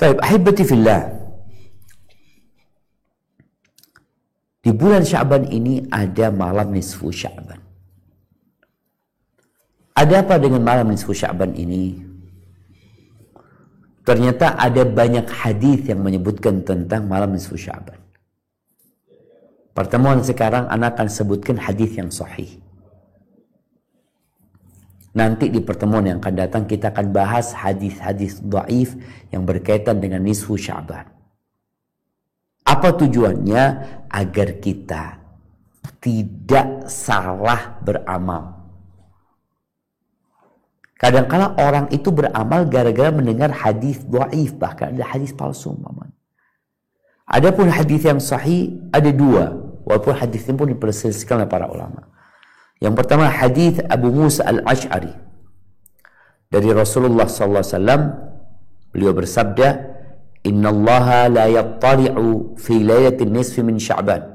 Baik, ahibati fillah. Di bulan Sya'ban ini ada malam nisfu Sya'ban. Ada apa dengan malam nisfu Sya'ban ini? Ternyata ada banyak hadis yang menyebutkan tentang malam nisfu Sya'ban. Pertemuan sekarang anak akan sebutkan hadis yang sahih. Nanti di pertemuan yang akan datang kita akan bahas hadis-hadis dhaif yang berkaitan dengan nisfu Sya'ban. Apa tujuannya? Agar kita tidak salah beramal. Kadang-kala orang itu beramal gara-gara mendengar hadis dhaif, bahkan ada hadis palsu. Adapun hadis yang sahih ada dua, walaupun hadis ini pun diperselisihkan oleh para ulama. Yang pertama hadis Abu Musa al-Ash'ari dari Rasulullah SAW. Beliau bersabda, Inna Allah la yattali'u fi laylatin nisfi min Sya'ban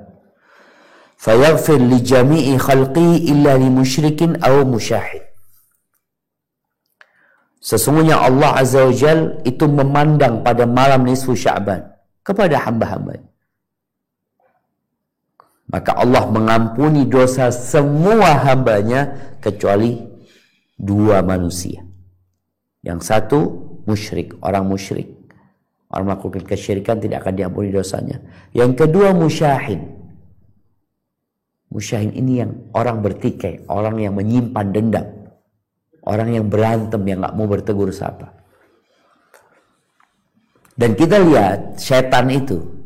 fayaghfir li jami'i khalqihi illa li musyrikin aw musyahid. Sesungguhnya Allah Azza wa Jal itu memandang pada malam nisfu Sya'ban kepada hamba-hambanya. Maka Allah mengampuni dosa semua hambanya kecuali dua manusia. Yang satu musyrik, orang musyrik. Orang melakukan kesyirikan tidak akan diampuni dosanya. Yang kedua musyahin. Musyahin ini yang orang bertikai, orang yang menyimpan dendam, orang yang berantem, yang nggak mau bertegur sapa. Dan kita lihat setan itu,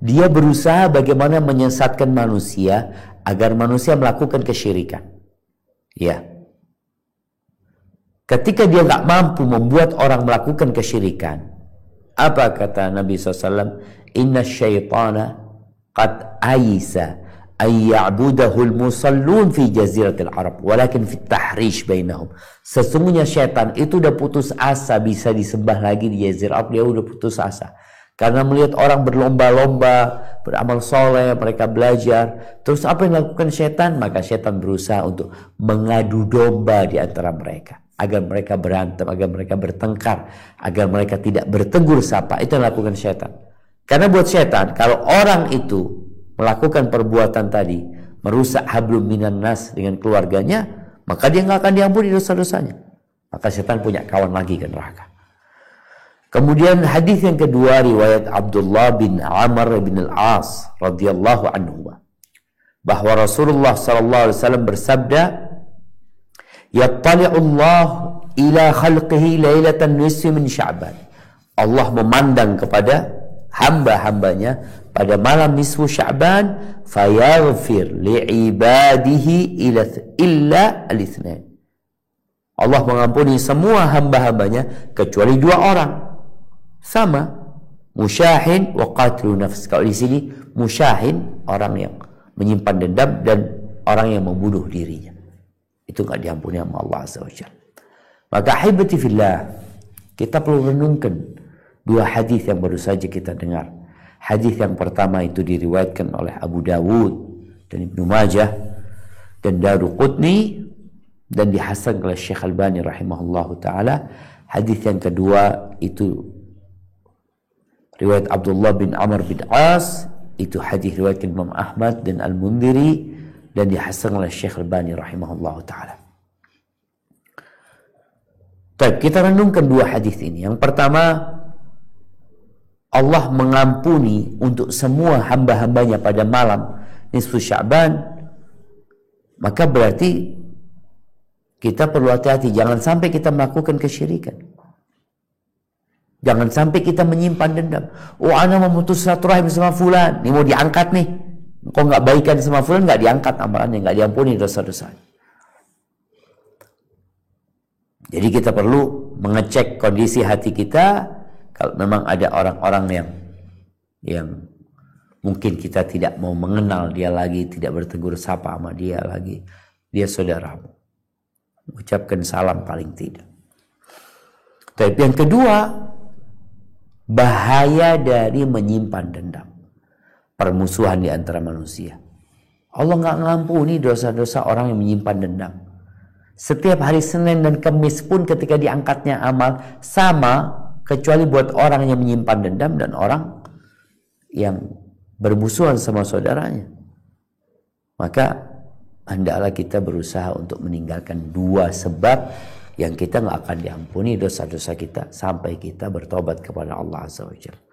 dia berusaha bagaimana menyesatkan manusia agar manusia melakukan kesyirikan. Ya. Ketika dia nggak mampu membuat orang melakukan kesyirikan, apa kata Nabi SAW? Inna syaitana qad ayisa ayya'budahul musallun fi jaziratil Arab walakin fit tahrish bainahum. Sesungguhnya syaitan itu udah putus asa bisa disembah lagi di Jazirah Arab. Dia udah putus asa karena melihat orang berlomba-lomba beramal soleh, mereka belajar. Terus apa yang dilakukan syaitan? Maka syaitan berusaha untuk mengadu domba di antara mereka, agar mereka berantem, agar mereka bertengkar, agar mereka tidak bertegur sapa. Itu yang dilakukan syaitan. Karena buat syaitan, kalau orang itu melakukan perbuatan tadi, merusak hablum minan nas dengan keluarganya, maka dia nggak akan diampuni dosa-dosanya. Maka syaitan punya kawan lagi ke neraka. Kemudian hadis yang kedua riwayat Abdullah bin Amr bin al-As radhiyallahu anhu, bahwa Rasulullah sallallahu alaihi wasallam bersabda, Yattali'ullah ila khalqihi lailatan nisfi min Sya'ban. Allah memandang kepada hamba-hambanya pada malam nisfu Sya'ban, fayaghfir li'ibadihi illa al-itsnain. Allah mengampuni semua hamba-hambanya kecuali dua orang. Sama, musyahin wa qatilu nafs. Kalau di sini musyahin orang yang menyimpan dendam dan orang yang membunuh dirinya. Itu nggak diampuni sama Allah Azza wa Jalla. Maka ahibati fillah, kita perlu renungkan dua hadis yang baru saja kita dengar. Hadis yang pertama itu diriwayatkan oleh Abu Dawud dan Ibnu Majah dan Daruqutni dan dihasankan oleh Syekh Albani rahimahullahu taala. Hadis yang kedua itu riwayat Abdullah bin Amr bin As, itu hadis riwayat Imam Ahmad dan Al-Mundhiri dan dihasankan oleh Syekh Albani rahimahullahu taala. Baik, kita renungkan dua hadis ini. Yang pertama, Allah mengampuni untuk semua hamba-hambanya pada malam nisfu Sya'ban. Maka berarti kita perlu hati-hati, jangan sampai kita melakukan kesyirikan. Jangan sampai kita menyimpan dendam. Oh, ana memutus silaturahim sama fulan, ini mau diangkat nih. Kok nggak baikan sama fulan, nggak diangkat amalannya, nggak diampuni dosa-dosanya. Jadi kita perlu mengecek kondisi hati kita. Kalau memang ada orang-orang yang mungkin kita tidak mau mengenal dia lagi, tidak bertegur sapa sama dia lagi, dia saudaramu, ucapkan salam paling tidak. Tapi yang kedua, bahaya dari menyimpan dendam, permusuhan di antara manusia. Allah nggak ngampuni dosa-dosa orang yang menyimpan dendam. Setiap hari Senin dan Kamis pun ketika diangkatnya amal sama kecuali buat orang yang menyimpan dendam dan orang yang bermusuhan sama saudaranya. Maka hendaklah kita berusaha untuk meninggalkan dua sebab yang kita nggak akan diampuni dosa-dosa kita sampai kita bertobat kepada Allah Azza wa Jalla.